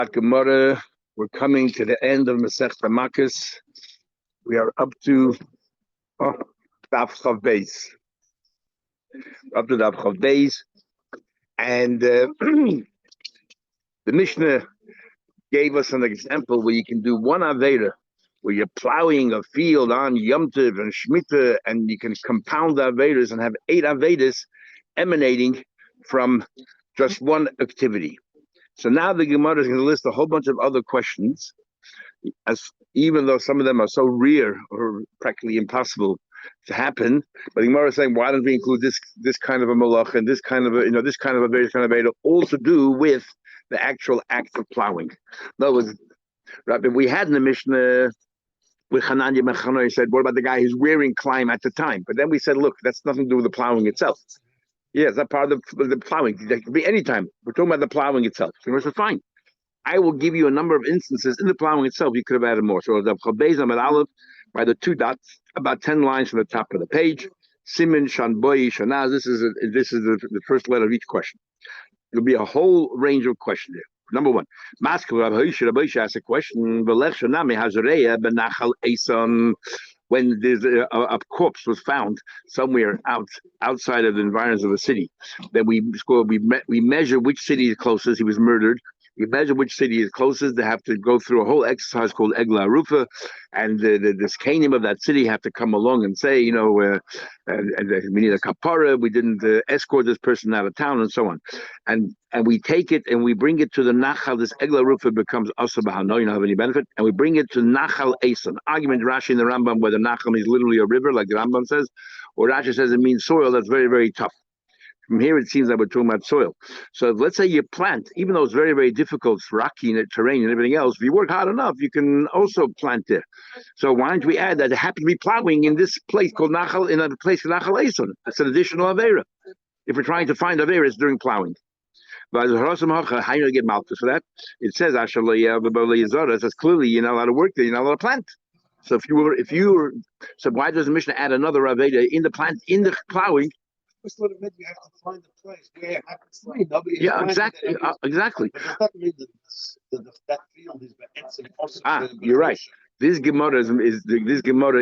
Gemara, we're coming to the end of Masechta Makos. We are up to Daf Chav Beis. And the Mishnah gave us an example where you can do one Aveda, where you're plowing a field on Yom Tov and Shemitah, and you can compound the Avedas and have 8 Avedas emanating from just one activity. So now the Gemara is going to list a whole bunch of other questions, even though some of them are so rare or practically impossible to happen. But the Gemara is saying, why don't we include this kind of a malach and this kind of a this kind of a various kind of Veda, all to do with the actual act of plowing? In other words, Rabbi, we had in the Mishnah with Hananya Mechanoi said, what about the guy who's wearing climb at the time? But then we said, look, that's nothing to do with the plowing itself. Yeah, it's not part of the plowing. That could be any time. We're talking about the plowing itself. So I said, fine. I will give you a number of instances in the plowing itself. You could have added more. So the Chabez Amad Aleph, by the 2 dots, about 10 lines from the top of the page. Simin, Shanboi, Shanaz. This is the first letter of each question. There'll be a whole range of questions there. Number 1, Rabbi asked a question. When there's a corpse was found somewhere outside of the environs of a city, then we measure which city is closest. He was murdered. We measure which city is closest. They have to go through a whole exercise called Egla Rufa, and the Skanim of that city have to come along and say, we need a kapara. We didn't escort this person out of town, and so on. And we take it and we bring it to the Nachal. This Egla Rufa becomes Asa Bahano, you don't have any benefit, and we bring it to Nachal Eson. Argument Rashi in the Rambam whether Nachal means literally a river, like the Rambam says, or Rashi says it means soil that's very, very tough. From here, it seems that we're talking about soil. So let's say you plant, even though it's very, very difficult, it's rocky terrain and everything else, if you work hard enough, you can also plant there. So why don't we add that it happened to be plowing in this place called Nachal, in a place called Nachal Eson? It's an additional Avera. If we're trying to find Averas during plowing. But how do you get Malchus for that? It says, it says clearly you're not allowed to work there, you're not allowed to plant. So so why does the Mishnah add another Avera in the plowing? You have to find a place where it happens. Yeah, exactly. Exactly. That field is you're right. This Gemara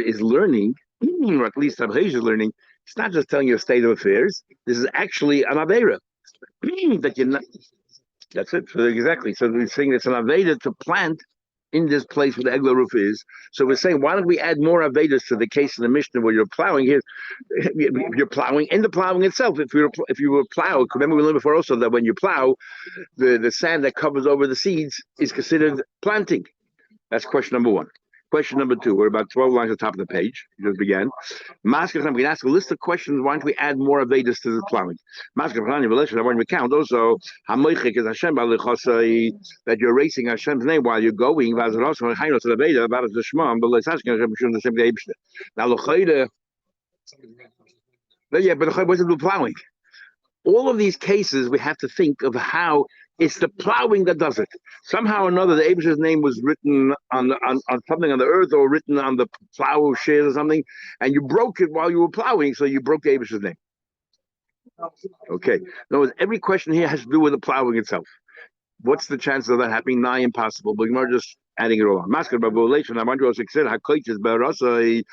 is learning, or at least Abhej is learning. It's not just telling you a state of affairs. This is actually an Avera that you're not. That's it. So exactly. So we're saying it's an Aveda to plant in this place where the Egla roof is. So we're saying, why don't we add more Avedas to the case in the Mishnah where you're plowing here? You're plowing in the plowing itself. If you were plow, remember we learned before also that when you plow, the sand that covers over the seeds is considered planting. That's question number 1. Question number 2, we're about 12 lines at the top of the page. You just began. We can ask a list of questions. Why don't we add more Avedas to the plowing? Why don't we count also that you're erasing Hashem's name while you're going? Now, yeah, but the wasn't do plowing. All of these cases, we have to think of how it's the plowing that does it. Somehow or another, the Abish's name was written on something on the earth or written on the plow shares or something, and you broke it while you were plowing, so you broke the Abish's name. Okay. In other words, every question here has to do with the plowing itself. What's the chances of that happening? Nigh impossible, but we're just adding it all on. I want to also say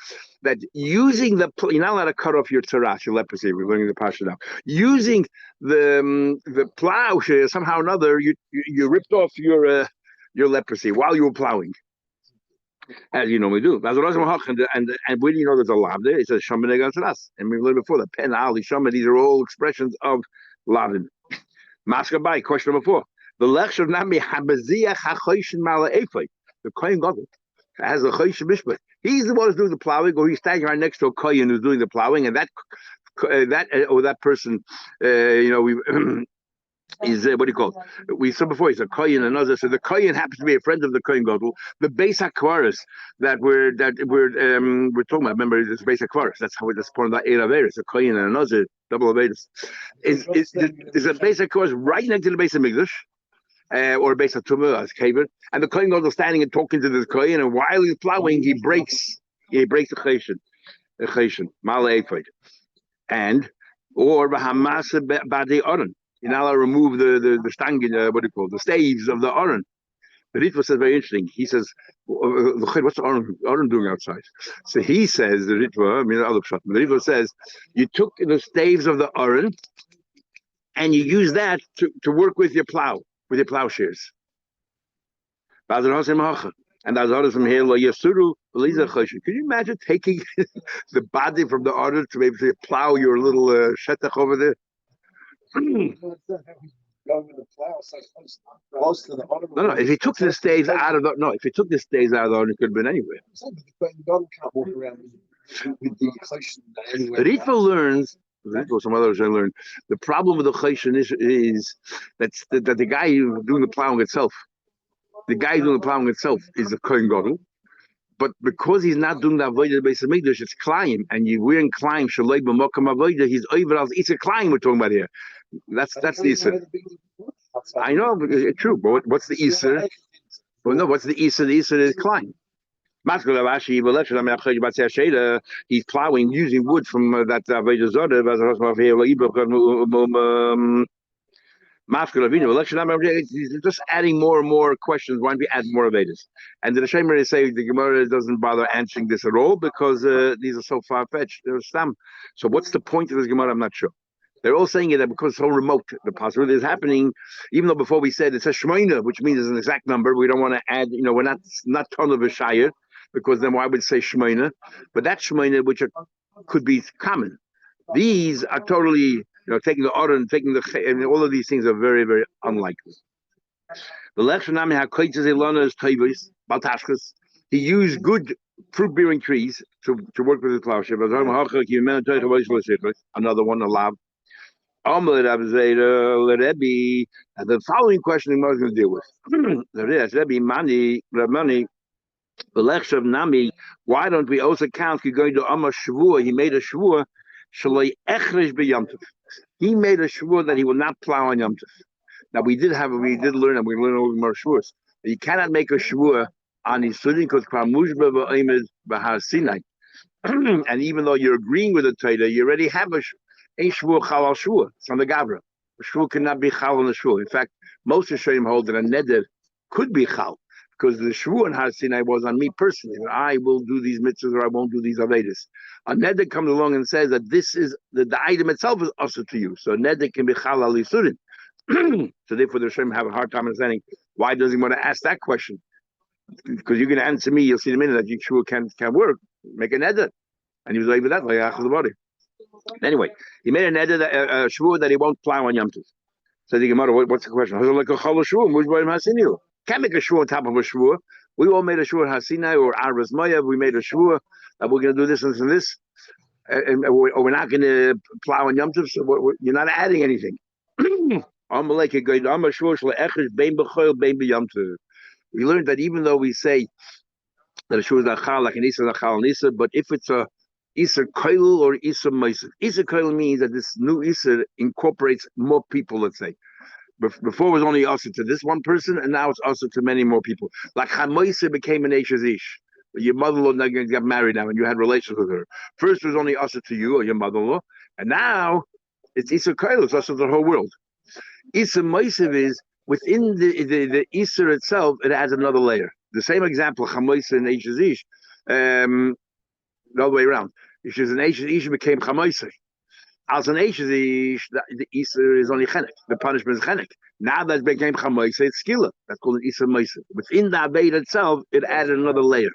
that using you're not allowed to cut off your tzaras, your leprosy. We're learning the pasha now. Using the plow, somehow or another, you ripped off your leprosy while you were plowing, as you normally do. And where do you know there's a lav there? It says shaman negan tzaras, and we learned before the pen ali shaman. These are all expressions of lavin. Masker by question number 4. The lecture of Nami Habaziach HaChoyshin Mala Efei. The Kohen Gadol has a Choyshin Mishpat. He's the one who's doing the plowing, or he's standing right next to a Kohen who's doing the plowing, and that person, is what do you call it? We said before he's a Kohen and another. So the Kohen happens to be a friend of the Kohen Gadol. The Beis HaKvaris that we're talking about. Remember, it's Beis HaKvaris. That's how it's part of that Eir Averis. A Kohen and another double Averis. Is a Beis HaKvaris right next to the Beis HaMikdash? Or based on Tumah as Kaver, and the Kohen Gadol standing and talking to this Kohen, and while he's plowing, he breaks the Cheshin, Mala Eifed, and or Bahamasa Badi Oren. You're not allowed to remove the stangin, what do you call it, the staves of the Oren. The Ritva says very interesting. He says, "What's the Aaron doing outside?" So he says, the Ritva, I mean, the other shot. The Ritva says, you took the staves of the Aaron and you use that to work with your plowshares. And that's others from here. Could you imagine taking the body from the Aaron to maybe plow your little shetach over there? Going with the plow, so close to the auto. No. If he took the staves out of the if he took the staves out of the Aaron, it could have been anywhere. But the garden can't walk around with the choshen anywhere. The Ritva learns. Some others I learned. The problem with the choshen is that the guy doing the plowing itself. The guy doing the plowing itself is the Kohen Gadol, but because he's not doing the avodah base of Mikdash, it's Klaim, and we're in Klaim shaloi b'makam avodah. He's over as it's a Klaim we're talking about here. That's the Issa. I know, but it's true. But what's the Issa? Well, no, what's the Issa? The Issa is Klaim. He's plowing using wood from that avodah zoda. He's just adding more and more questions. Why don't we add more Vedas? And the Shemer say the Gemara doesn't bother answering this at all because these are so far-fetched. So what's the point of this Gemara? I'm not sure. They're all saying it because it's so remote. The possibility is happening, even though before we said it says Shmoina, which means it's an exact number. We don't want to add, we're not ton of a shayir, because then why would say Shmoina? But that Shmoina, which could be common. These are totally, taking the order and taking and all of these things are very, very unlikely. He used good fruit-bearing trees to work with his plowshare. Another one, a lab. And the following question he was going to deal with. Why don't we also count? You're going to Amar Shavua. He made a Shavua. He made a Shavua that he will not plow on Yom Tov. Now we did learn, and we learned over more Shavuos. You cannot make a Shavua on Yisurin because Kramushba v'Oimed b'Har Sinai. And even though you're agreeing with the Torah, you already have a Shavua Chal al Shavua. It's on the Gavra. A Shavua cannot be Chal on the Shavua. In fact, most Rishonim hold that a Neder could be Chal, because the Shavua in Har Sinai was on me personally. That I will do these mitzvahs or I won't do these Avedis. A Neder comes along and says that this is the item itself is also to you. So a Neder can be Chal al Yisurin. So therefore the Rishonim have a hard time understanding why does he want to ask that question? Because you're going to answer me, you'll see in a minute that Yeshua can work, make a neder. And he was like with that, like the body. Anyway, he made a neder, a shvur that he won't plow on Yom Tov. So the Gemara, what's the question? Can't make a shvur on top of a shvur. We all made a shvur Hasinai or Arvas Moav. We made a shvur that we're going to do this and this. Or we're not going to plow on Yom Tov, so you're not adding anything. We learned that even though we say that a shur is not chal, like an isa is not chal and isa, but if it's a isa koil or isa meisif, isa koil means that this new isa incorporates more people. Let's say before it was only also to this one person, and now it's also to many more people. Like chamoisa became an isha's ish. Your mother-in-law got married now, and you had relations with her. First it was only also to you or your mother-in-law, and now it's isa koil. It's also the whole world. Isa meisif is within the Isser itself, it adds another layer. The same example, Chamoisa and Eishes Ish, the other way around. If she's an Eishes Ish, became Chamoisa. As an Eishes Ish, the Isser is only Chenek. The punishment is Chenek. Now that became Chamoisa, it's Skila. That's called an Isser Moisa. Within the Abed itself, it added another layer.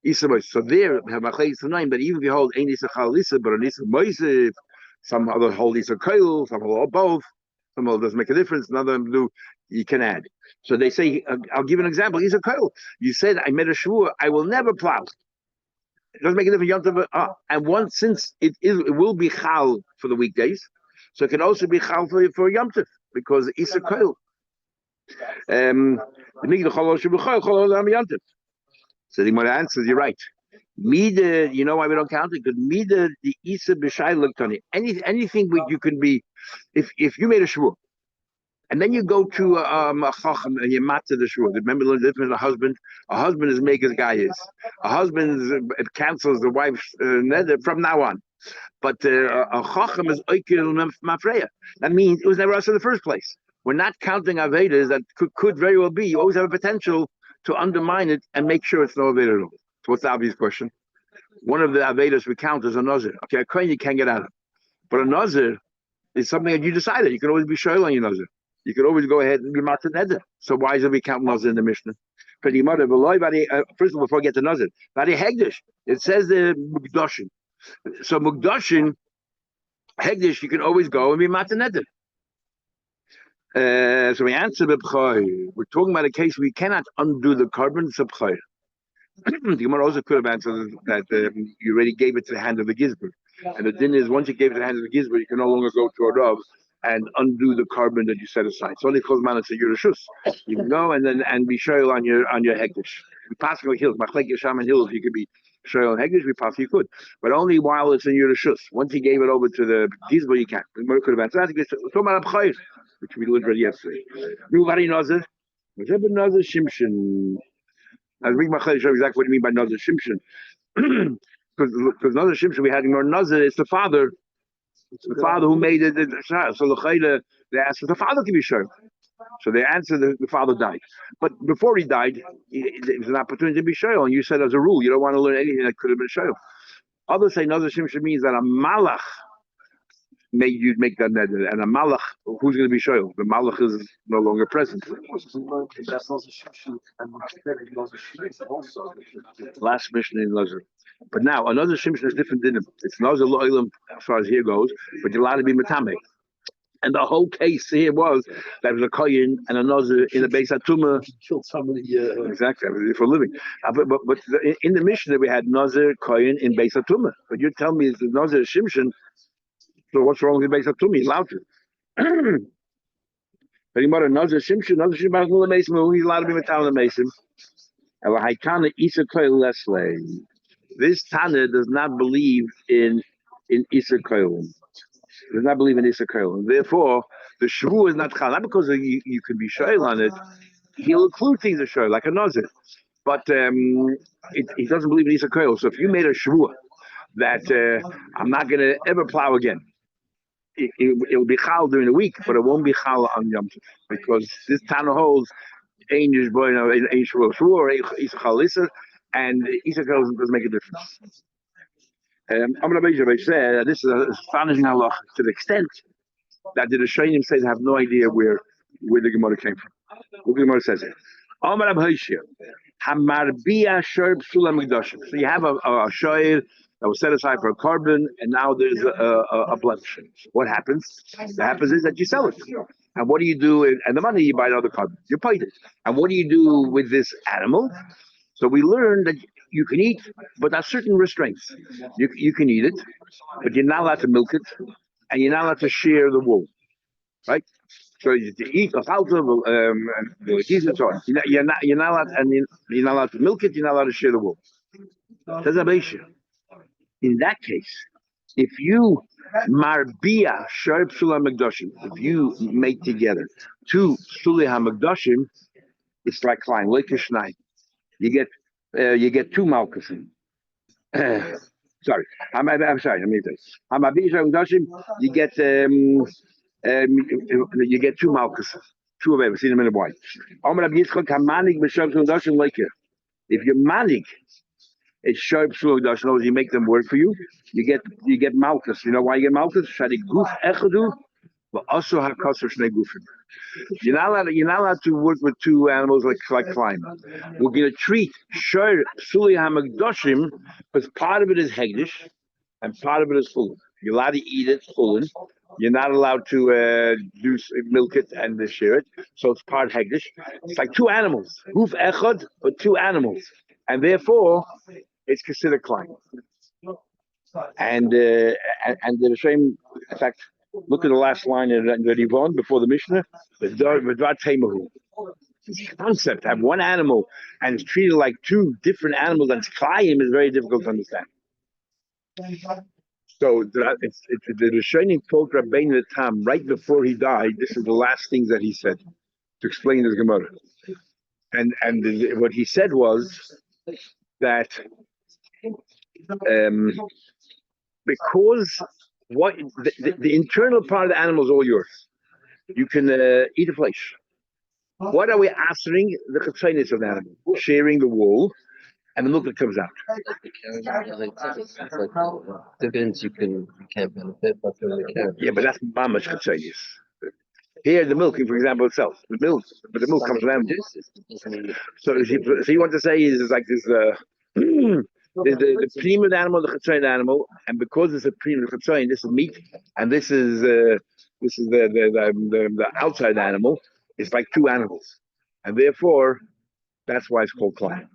Isser Moisa. So there, we have Machlekes Tanaim, but even if you hold Ein Isser Chal Isser, but an Isser Moisa, some other hold Isser Koil, some hold both. Some of doesn't make a difference. None of them do. You can add. So they say, I'll give an example. He's a koil. You said I made a shvur. I will never plow. It doesn't make a difference. And once since it will be chal for the weekdays, so it can also be chal for Yom Tov because it's a koil. So the Gemara answers, you're right. Mida, you know why we don't count it? Because Mida, the Isa B'Shai looked on it. Anything you can be, if you made a shvur, and then you go to a chacham and you matzah the shvur. Remember the difference a husband? A husband is make as guy is. A husband it cancels the wife's neder from now on. But a chacham is oikel mafreya. That means it was never us in the first place. we're not counting Avedas that could very well be. You always have a potential to undermine it and make sure it's no Aveda at all. So what's the obvious question? One of the Avedas we count is a Nazir. Okay, a Kohen you can't get out of. But a Nazir is something that you decided. You can always be Shoel on your Nazir. You could always go ahead and be Matzah Neder. So why is it we count Nazir in the Mishnah? Because first of all, before I get to Nazir, it says the Mukdashin. So Mukdashin, Hegdish, you can always go and be Matzah Neder. So we answer B'B'chai. We're talking about a case we cannot undo the carbon. It's a B'Chai. The Gemara also could have answered that you already gave it to the hand of the Gizber. And the din is, once you gave it to the hand of the Gizber, you can no longer go to a Rav and undo the carbon that you set aside. So only called man, it's a Yerushus. You can go and be shoyl on your Hegdish. We pass on hills, Machlek Yesham and hills, you could be shoyl on Hegdish, we pass you could. But only while it's in Yerushus. Once he gave it over to the Gizber, you can't. The Gemara could have answered that. We're talking about Abchayr, which we learned yesterday. Nuvari Nazir. Whatever Nazir Shimshon. I'll read my show exactly what you mean by Nazir Shimshon. Because Nazir Shimshon, we had more Nazir, it's the father. It's the father who made it. So they asked if the father can be sure. So they answered the father died. But before he died, it was an opportunity to be sure. And you said as a rule, you don't want to learn anything that could have been sure. Others say Nazir Shimshon means that a malach made you make that neder, and a malach, who's going to be shoyl? The malach is no longer present. Last mission in Nazir. But now another shimshon is different than it's Nazir lo'ilim as far as here goes, but you're allowed to be metame. And the whole case here was that there was a kohen and a Nazir in the Beis HaTumah. Killed somebody. Exactly, for a living. But in the mission we had Nazir kohen in Beis HaTumah. But you're telling me it's the Nazir shimshon. So what's wrong with the Beis HaTumah? He's allowed to. But he might have Nazir Shimshon, he's allowed to be metal the Mason. This Tana does not believe in Isa Koil. Does not believe in Isa Koil. Therefore, the Shvu is not chal. Not because you can be shoyl on it. He'll include things of shoyl, like a Nazir. But he doesn't believe in Isa Koil. So if you made a Shvu that I'm not going to ever plow again, it will be chal during the week, but it won't be chal on Yom Tov, because this Tana holds ein yishboy ein shvur shvur isa chalisa, and isa doesn't make a difference. Amar Rabbi said this is astonishing halach to the extent that the Rishonim say they have no idea where the Gemara came from. What the Gemara says here. Amar Rabbi Hamarbia Sherb Sulam Mikdashim. So you have a shoyer that was set aside for a carbon, and now there's a blemish. What happens? What happens is that you sell it. And what do you do? And the money you buy another carbon. You paid it. And what do you do with this animal? So we learned that you can eat, but there are certain restraints. You can eat it, but you're not allowed to milk it, and you're not allowed to shear the wool. Right? So you eat a halter, and so on. You're not allowed, and you're not allowed to milk it. You're not allowed to shear the wool. In that case, if you marbia sharp sulam magdashim, if you make together two sulah hamagdashim, it's like klein lekishnai. You get two malkusim. Sorry, I'm sorry. Let me say, hamabia sharp magdashim. You get two malkusim. Two of them. Seen them in a white. If you're manik, it's sharp sulam magdashim. You make them work for you. You get malchus. You know why you get malchus? Shadi guf echadu, but also hakasser shnei gufim. You're not allowed to work with two animals like climb. We're going to treat sharp sulam hamagdashim because part of it is hegdish and part of it is full. You're allowed to eat it full. You're not allowed to milk it and shear it. So it's part hegdish. It's like two animals. Guf echad, but two animals, and therefore it's considered climb. And the same, in fact, look at the last line in the Rivon before the Mishnah. This concept have one animal and it's treated like two different animals and Klayim is very difficult to understand. So it's the Rishonim told Rabbeinu Tam right before he died. This is the last things that he said to explain his Gemara, and what he said was that. Because what the internal part of the animal is all yours. you can eat the flesh. What are we answering? The chitzonis of the animal, sharing the wool and the milk that comes out. Dividends you can't benefit, but from the carrot. Yeah, but that's mamash chitzonis. Here, the milking, for example, itself, the milk, but the milk comes from animals. So you want to say is like this. The cream of the animal, the chitzoin animal, and because it's a cream of the chitzoin, this is meat, and this is the outside animal. It's like two animals, and therefore that's why it's called klein.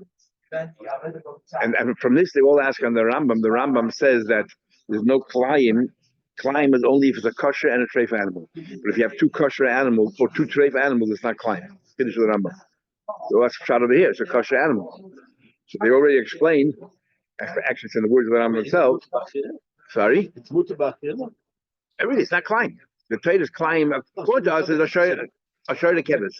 And from this, they all ask on the Rambam. The Rambam says that there's no klein. Klein is only if it's a kosher and a treif animal. But if you have two kosher animals or two treif animals, it's not klein. Finish with the Rambam. So that's shot over here. It's a kosher animal. So they already explained. Actually, it's in the words of the Rambam himself. Sorry? It's mutabach, Really, it's not klein. The trade is klein. According to us, is a shoy the kevis.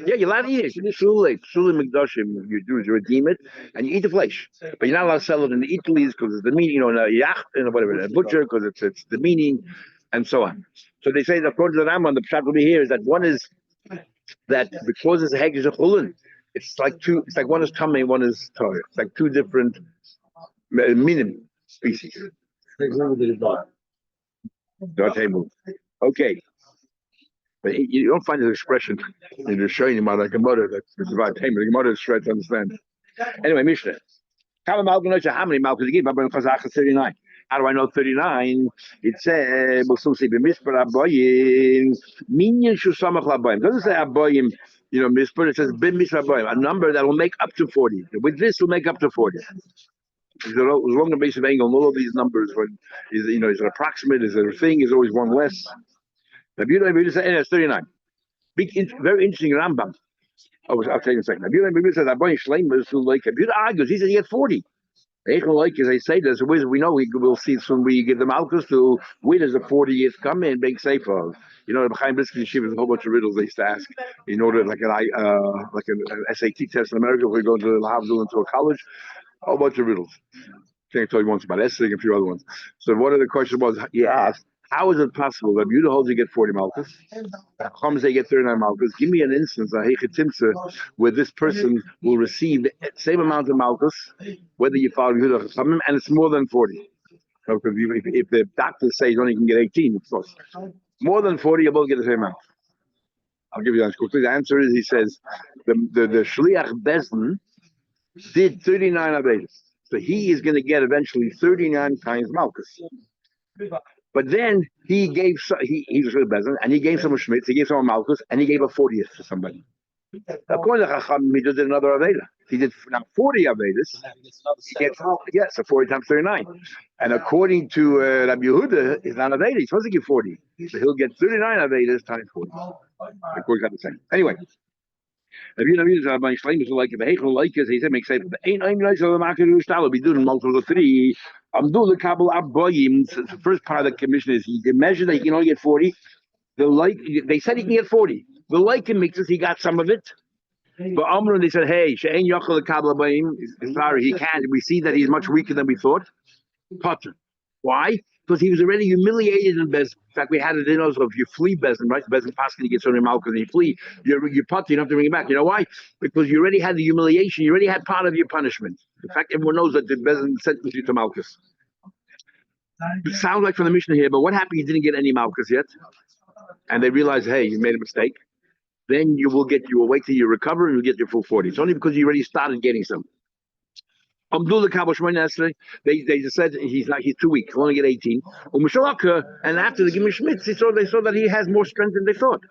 Yeah, you're allowed to eat it. Shulei Mikdashim, you do is you redeem it and you eat the flesh. But you're not allowed to sell it in the Italy because it's the meaning, in a yacht, whatever, a butcher because it's the meaning, and so on. So they say that according to the Rambam, the pshat will be here is that one is that because it's a hegesh chulin, it's like one is tummy, one is torah. It's like two different minimum species. Okay. But you don't find this expression in the showing about like a mother that's about time. The mother is trying to understand. Anyway, Mishnah. How many malchus give? 39. How do I know 39? It says, Minyan Shusamach Labayim. It doesn't say Abayim, Mispur. It says Bim Misrabayim, a number that will make up to 40. With this, will make up to 40. As long as the base of angle, all of these numbers, is an approximate, is a thing, is always one less. The beauty of it is 39. Very interesting Rambam. I'll tell you in a second. The beauty of it says Abayim Shleimus who like Abiyud argues. He says he had 40. Like as I say, there's a we know we'll see when we give them malchus to where does the 40th come in, big safer. Behind Brisket Shiva, there's a whole bunch of riddles they used to ask in order like an SAT test in America. We go to Havdul into a college, a whole bunch of riddles. Can't tell you once about Essig and a few other ones. So one of the questions was he asked, how is it possible that Yehuda holds you get 40 malchus? Chums they get 39 malchus. Give me an instance, where this person will receive the same amount of malchus, whether you follow Yehuda Chachamim, and it's more than 40. So if the doctors say you only can get 18, of course. More than 40, you will get the same amount. I'll give you the answer quickly. The answer is, he says, the Shliach Bezdin did 39 Avedas. So he is going to get eventually 39 times malchus. But then he gave he was really Bezdin, and he gave someone Schmitz, he gave someone malchus, and he gave a 40th to somebody. According to Chacham, he just did another Aveda. He did now 40 Avedas. He gets, so 40 times 39. And according to Rabbi Yehuda, it's not Aveda. He's supposed to give 40. So he'll get 39 Avedas times 40. It works out the same. Anyway. Rabbi Yehuda is like if a like he said, make sense. Ain't nice of the market who style be doing multiple of 3. I'm doing the Kabul Abboyim. The first part of the commission is he measured that he can only get 40. They said he can get 40. The Lycan mixes, he got some of it. But Amrun, they said, hey, She'en Yochel Kabul Abboyim. Sorry, he can't. We see that he's much weaker than we thought. Potter. Why? Because he was already humiliated in Bezin. In fact, we had it in us. If you flee Bezin, right? Bezin Paskin, you get so many malchus and you flee. You're potter, you don't have to bring it back. You know why? Because you already had the humiliation. You already had part of your punishment. In fact, everyone knows that the Bezin sentenced you to malchus. It sounds like from the Mishnah here, but what happened? You didn't get any malchus yet, and they realized, hey, you made a mistake. Then you will wait till you recover and you'll get your full 40. It's only because you already started getting some. Abdullah Kabul Shmoyne, they just said he's too weak. He'll only get 18. And after the Gimel Schmitz, they saw that he has more strength than they thought.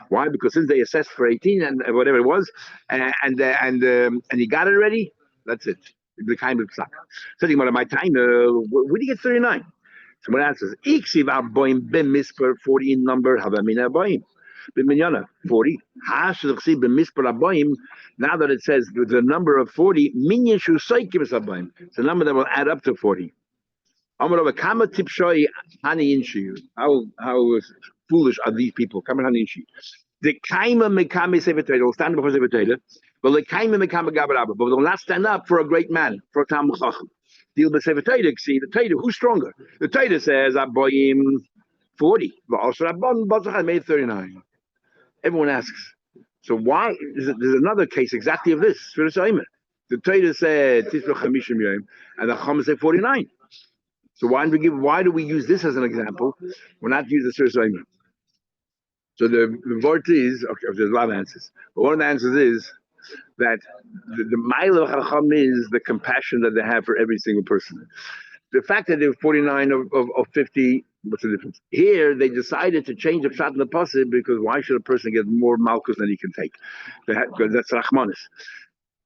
Why? Because since they assessed for 18 and whatever it was, and he got it already, that's it. The kind of suck. So my time, where do you get 39? Someone answers, Iksiv Aboim Ben Misper 40 in number, Havamina Aboim. 40. Now that it says the number of 40, it's a number that will add up to 40. How foolish are these people? The kaima mekame sevetayda will stand before sevetayda, but the kaima mekame gabarabba, but will not stand up for a great man, for a talmid chacham. Deal with sevetayda. See the Taida, who's stronger? The Taida says Aboyim. 40. But also I made 39. Everyone asks, so why there's another case exactly of this? The Torah said Tisra Chamishim Yom, and the Chum said 49. So why do we use this as an example? We're not using the Surah. So the word is, okay, there's a lot of answers. But one of the answers is that the mile of Chacham is the compassion that they have for every single person. The fact that they were 49 of 50, what's the difference? Here, they decided to change the pshat in the pasuk because why should a person get more malchus than he can take? Because that's Rachmanis.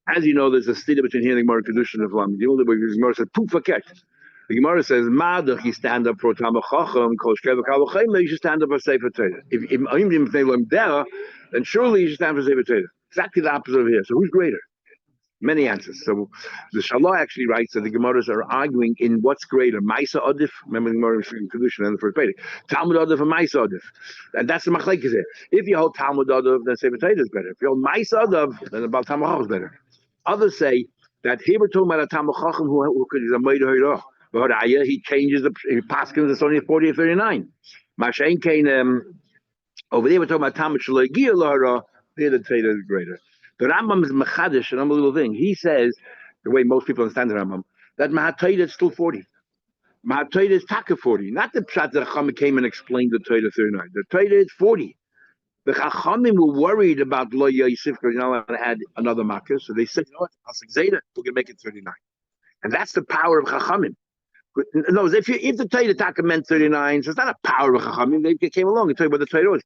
As you know, there's a stira between here and the Gemara Kedushin of Lam. The only way the Gemara says, "Poof, the Gemara says, "Madach, you stand up for Talmud Chacham, Kol Shkeva Kal V'Chayim, you should stand up for Sefer Torah. If Imdim Tnei there, then surely you should stand for Sefer Torah. Exactly the opposite of here. So who's greater? Many answers. So the Shalah actually writes that the Gemaras are arguing in what's greater, Maisa Adif. Remember the Gemara in Kedushin and the first Vedic, Talmud Adif and Maisa Adif, and that's the machlekes here. If you hold Talmud Adif, then Sefer Torah is better. If you hold Maisa Adif, then about Talmud Chacham is better. Others say that here we're talking about a Talmud Chacham who could is a Meideh Hirah. But he changes he paskins it's only 40 or 39. Mashain came over there we're talking about Talmud Shalai Gia Lahara. Here the Torah is greater. The Rambam is mechadish, an unbelievable thing. He says, the way most people understand the Rambam, that Mahatayda is still 40. Mahatayda is Taka 40. Not the Pshat that Chachamim came and explained the Torah 39. The Torah is 40. The Chachamim were worried about Lo Yosef because you're not allowed to add another Makkah. So they said, you know what, Zayda, we're going to make it 39. And that's the power of Chachamim. No, if the Torah Taka meant 39, so it's not a power of Chachamim. They came along and tell you what the Torah was.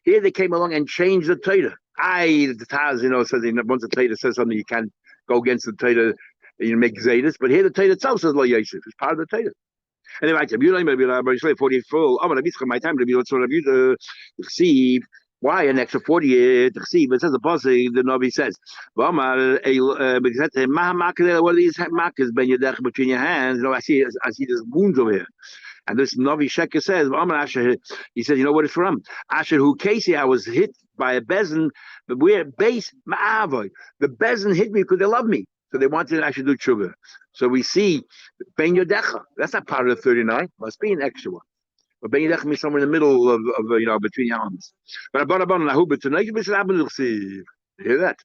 Here they came along and changed the Torah. The Taz, says once the Torah says something, you can't go against the Torah, make Zaydis. But here the Torah itself says Lo Yosef. It's part of the Torah. And they write, 40 full. My time to be sort of receive. Why an extra 40? But it says the pasuk, the Navi says, what are these markers between your hands? I see there's wounds over here. And this Navi Sheker says, he says, you know what it's from? Asher who Casey, I was hit by a bezin, but we're base ma'avoy. The bezin hit me because they love me. So they wanted I should do tshuva. So we see Ben Yodecha. That's not part of the 39. Must be an extra one. But Ben Yodecha means somewhere in the middle of between your arms. But hear that?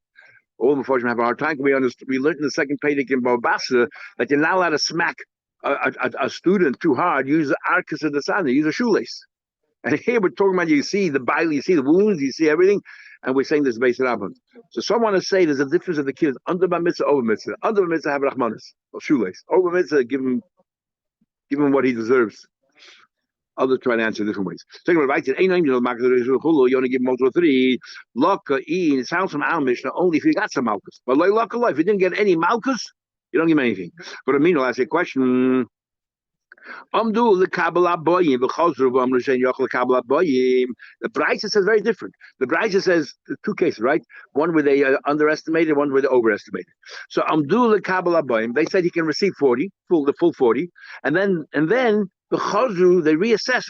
All the Mepharshim have a hard time. We learned in the second Pedic in Babasa that you're not allowed to smack a student too hard. Use the arcus of the sun. Use a shoelace. And here we're talking about you see the bile, you see the wounds, you see everything, and we're saying this is based on Rabban. So some want to say there's a difference of the kids under bar mitzvah, over mitzvah. Under bar mitzvah have rachmanis or shoelace. Over mitzvah give him what he deserves. Others try to answer different ways. Second, right? You only give multiple 3. Laka it sounds from our Mishnah only if you got some malchus. But like laka, if you didn't get any malchus, you don't give him anything. But I'll ask you a question. The Brisa says very different. The Brisa says two cases, right? One where they underestimated, one where they overestimated. So they said he can receive 40, the full 40, and then the Chazru they reassess.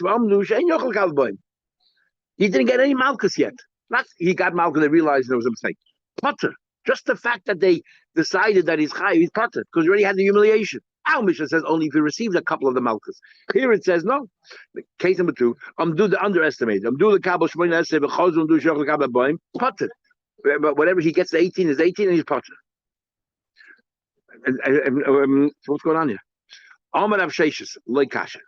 He didn't get any malchus yet. Not he got malchus. They realized there was a mistake. Potter. Just the fact that they decided that he's high, he's potter because he already had the humiliation. Our Mishnah says only if he received a couple of the malchus. Here it says no. Case number 2. Do the underestimated. Do the kabel shmoina esay b'chazon do shach lekabel boim potter. But whatever he gets to 18 is 18 and he's potter. And so what's going on here? Amar Rav Sheshes leikasha.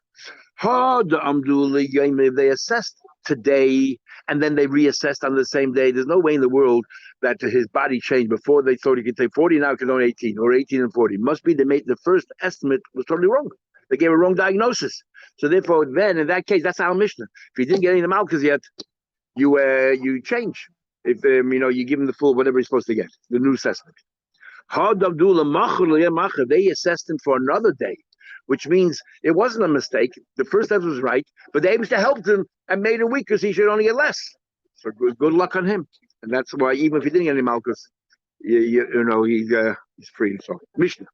If they assessed today and then they reassessed on the same day, there's no way in the world that his body changed. Before they thought he could take 40, now he can only 18 or 18 and 40. Must be they made the first estimate was totally wrong. They gave a wrong diagnosis. So therefore, then in that case, that's our Mishnah. If you didn't get any of the malchus yet, you change. If you give him the full whatever he's supposed to get, the new assessment. They assessed him for another day, which means it wasn't a mistake. The first step was right, but they to helped him and made him weak because he should only get less. So good luck on him. And that's why even if he didn't get any malchus, he's free. So Mishnah.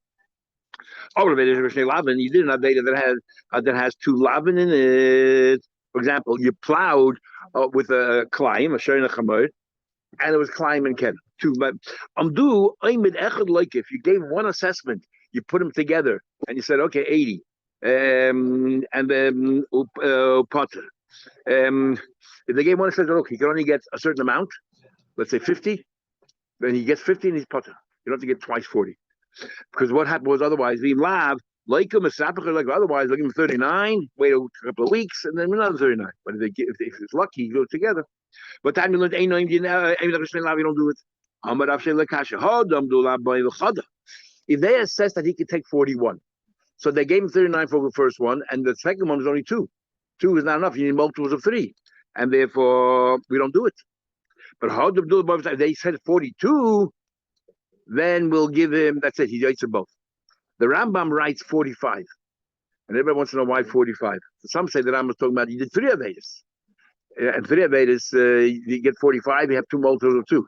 You did an data that has 2 lavin in it. For example, you plowed with a climb, a shayna chamod, and it was climb and ken. 2. But if you gave one assessment, you put them together, and you said, okay, 80. And then Potter. If they gave one, says, look, he can only get a certain amount, let's say 50, then he gets 50 and he's Potter. You don't have to get twice 40. Because what happened was otherwise, we lav, like him, like otherwise, like him 39, wait a couple of weeks, and then another 39. But if it's lucky, you go together. But time you learn, you don't do it. If they assess that he could take 41, so they gave him 39 for the first one, and the second one was only 2. 2 is not enough. You need multiples of 3, and therefore we don't do it. But how to do it? If they said 42, then we'll give him. That's it. He writes them both. The Rambam writes 45, and everybody wants to know why 45. So some say the Rambam was talking about he did 3 Avedas, and 3 Avedas you get 45. You have 2 multiples of 2.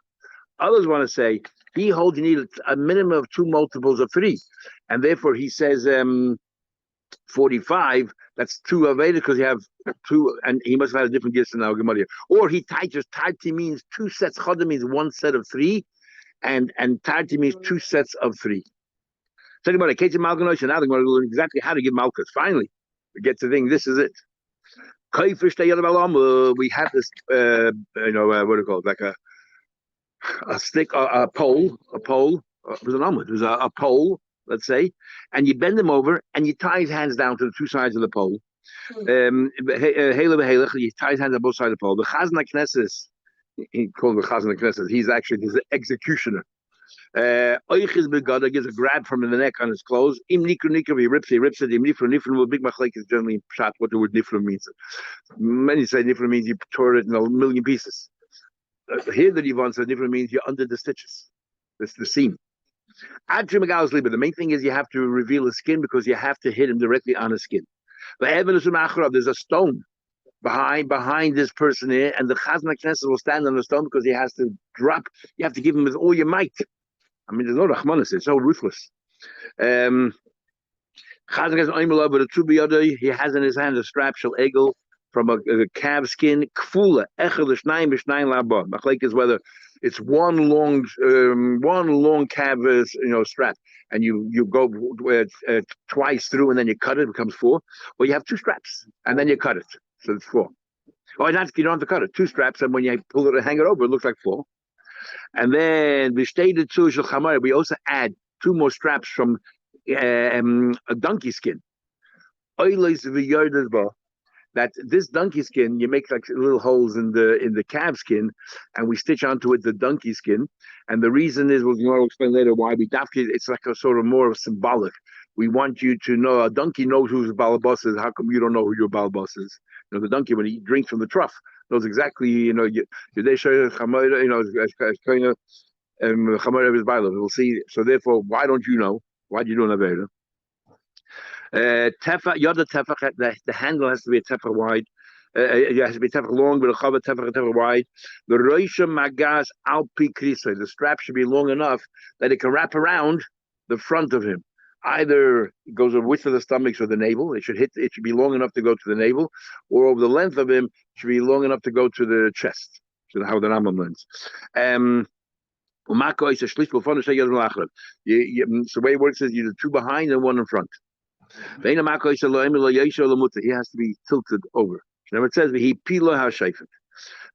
Others want to say he holds you need a minimum of 2 multiples of 3, and therefore he says 45. That's 2 Avedas because you have 2, and he must have had a different gifts than our Gemara. Or he just Tarti means 2 sets. Chodah means 1 set of 3, and Tarti means 2 sets of 3. Talking about a case of Malkanosh, and now they're going to learn exactly how to give Malkus. Finally, we get to think this is it. We have this, what do you call it? Like a stick, a pole. It was an omelet. It was a pole, let's say, and you bend him over and you tie his hands down to the 2 sides of the pole. He ties his hands on both sides of the pole. The Chazan Knesset, he called the Chazan Knesset. He's actually the executioner. Gives a grab from the neck on his clothes. He rips it. Big machlek is generally shot what the word nifra means. Many say nifra means you tore it in a million pieces. Here the Yvonne says nifra means you're under the stitches. That's the seam. The main thing is you have to reveal the skin because you have to hit him directly on the skin. There's a stone behind this person here, and the Chazan Knesset will stand on the stone because he has to drop. You have to give him with all your might. I mean, there's no Rahmanis, it's so ruthless. Chazan Knesset, he has in his hand a strap, shel egel, from a calf skin, kfula, echel l'shnayim b'shnayim laba. Machlek is whether it's one long calf, strap, and you go twice through and then you cut it becomes 4, or you have 2 straps and then you cut it, so it's 4. Or not, you don't have to cut it, 2 straps, and when you pull it and hang it over, it looks like 4. And then we also add 2 more straps from a donkey skin. That this donkey skin, you make like little holes in the calf skin, and we stitch onto it the donkey skin. And the reason is, we'll explain later why we dafki. It's like a sort of more symbolic. We want you to know a donkey knows who his balabas is. How come you don't know who your balabas is? The donkey, when he drinks from the trough, knows exactly. We'll see. So therefore, why don't you know? Why do you do an aveda? The handle has to be a tefach wide. It has to be tefach long, but a chava tefach wide. The roisha magas alpi krisa. The strap should be long enough that it can wrap around the front of him. Either it goes over the width of the stomach or the navel. It should be long enough to go to the navel, or over the length of him, it should be long enough to go to the chest. So how the Rambam learns. So the way it works is you do 2 behind and 1 in front. He has to be tilted over. Now it says he pila hashayfet.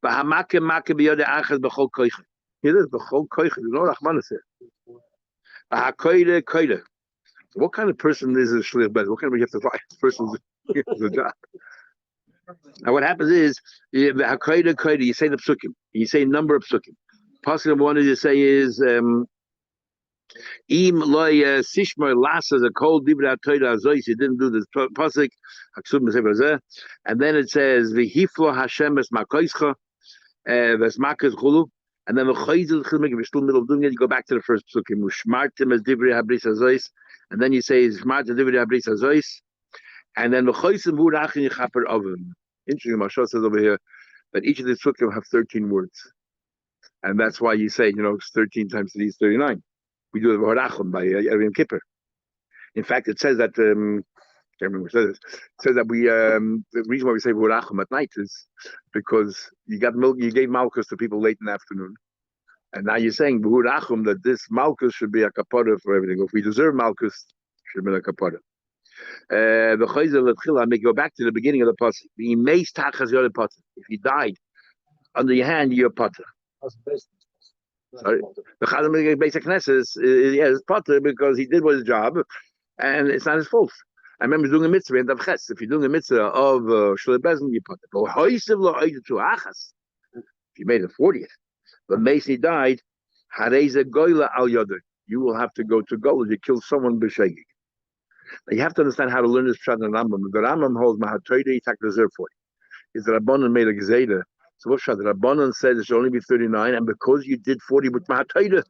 But hamake biyode achad b'chol koiche. Here it is b'chol koiche. There's no rachmanis here. Koide. What kind of person is a shliach bet? What kind of you have to find? This person's a job. And what happens is you say the psukim. You say number of psukim. Pasuk one you say is Im loy sishmer lasas a cold dibra toida azois. He didn't do this pasuk. And then it says v'hiflo Hashem es makoischa v'smakas chulu. And then the chayzel chilmik. If you're still in the middle of doing it, you go back to the first psukim. Ushmartim es dibra habris azois. And then you say shmartim dibra habris azois. And then the chayzel murachin yichaper oven. Interesting. Mashal says over here that each of these psukim have 13 words. And that's why you say, it's 13 times 3 is 39. We do the V'horachim by Yom Kippur. In fact, it says that, I can't remember what it says. It says that the reason why we say V'horachim at night is because you gave Malkus to people late in the afternoon. And now you're saying V'horachim that this Malkus should be a kapara for everything. If we deserve Malkus, it should be a kapara. I may go back to the beginning of the pasuk. He may tachas your potter. If he died under your hand, you're potter. Sorry, the Chazal basic Knesset is potter because he did his job, and it's not his fault. I remember doing a mitzvah in Davches. If you're doing a mitzvah of Shulei Bezin, you potter. If you made the 40th, but Macy died, Hareza Goyla al Yoder. You will have to go to Gola. You kill someone b'shegig. You have to understand how to learn this Pshat and Rambam. The Rambam holds Mahatoida Yitak reserve 40. Is the Rabbanon made a Gezeda? So what Pshat? The Rabbanon said it should only be 39, and because you did 40 with Mahatoida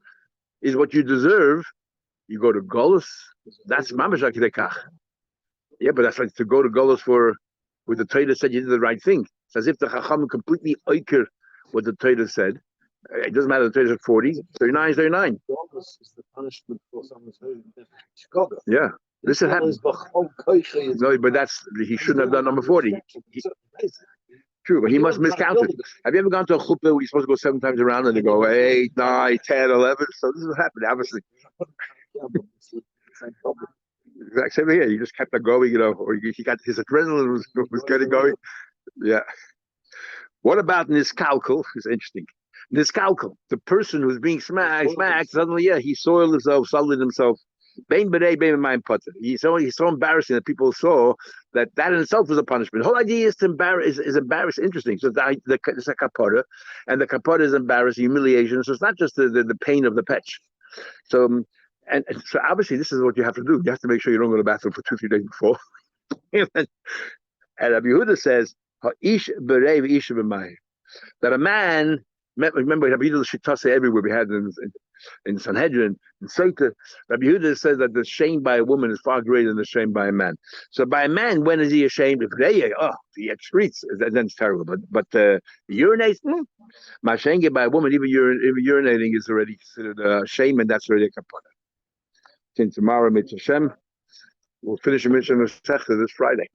is what you deserve, you go to Golas. That's Mamash Akidekach. Yeah, but that's like to go to Golas for with the Torah said you did the right thing. It's as if the Chacham completely oiker what the Torah said. It doesn't matter the Torah said 40, 39 is 39. Golas is the punishment for someone's home. Yeah. This had happened. No, but he shouldn't have done number 40. True, but he must miscount it. Have you ever gone to a chuppah where you're supposed to go 7 times around and they go 8, 9, 10, 11? So this is what happened, obviously. Exact same here. You just kept on going, or he got his adrenaline was getting going. Yeah. What about Niskalkal? It's interesting. Niskalkal, the person who's being smacked, suddenly, he soiled himself, sullied himself. Bain B'nei, Bain B'mayim Potter. He's so embarrassing that people saw that in itself was a punishment. The whole idea is to embarrass, is embarrass. Interesting. So it's a kapara, and the kapara is embarrassing, humiliation. So it's not just the pain of the petch. So so obviously this is what you have to do. You have to make sure you don't go to the bathroom for 2-3 days before. And Rabbi Yehuda says, "Ha'ish b'rei v'ish b'mayim," that a man. Remember, Rabbi Yehuda Shittase everywhere we had in Sanhedrin, in Sota. Rabbi Yehuda says that the shame by a woman is far greater than the shame by a man. So by a man, when is he ashamed? If he excretes, then it's terrible. But urinates, Mashenge by a woman, even urinating is already considered shame, and that's already a kapara. Since tomorrow, Mitzvah Hashem, we'll finish a Mitzvah this Friday.